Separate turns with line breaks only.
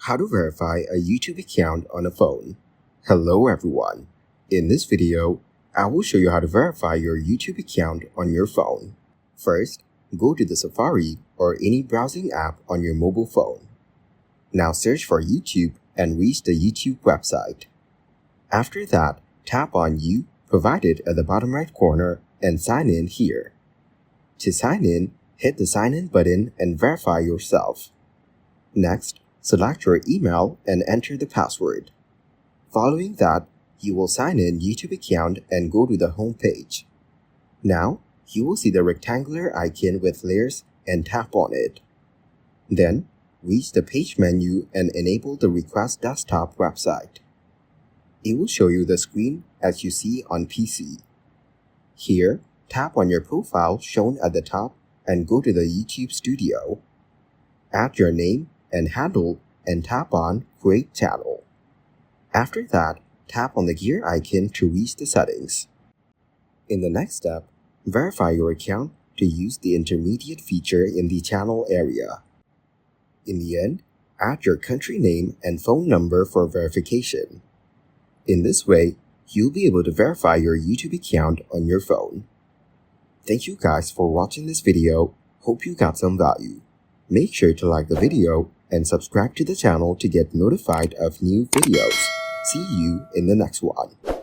How to verify a YouTube account on a phone. Hello everyone. In this video, I will show you how to verify your YouTube account on your phone. First, go to the Safari or any browsing app on your mobile phone. Now search for YouTube and reach the YouTube website. After that, tap on You provided at the bottom right corner and sign in here. To sign in, hit the sign in button and verify yourself. Next, select your email and enter the password. Following that, you will sign in YouTube account and go to the home page. Now, you will see the rectangular icon with layers and tap on it. Then, reach the page menu and enable the Request Desktop website. It will show you the screen as you see on PC. Here, tap on your profile shown at the top and go to the YouTube Studio. Add your name and handle and tap on Create Channel. After that, tap on the gear icon to reach the settings. In the next step, verify your account to use the intermediate feature in the channel area. In the end, add your country name and phone number for verification. In this way, you'll be able to verify your YouTube account on your phone. Thank you guys for watching this video. Hope you got some value. Make sure to like the video and subscribe to the channel to get notified of new videos. See you in the next one.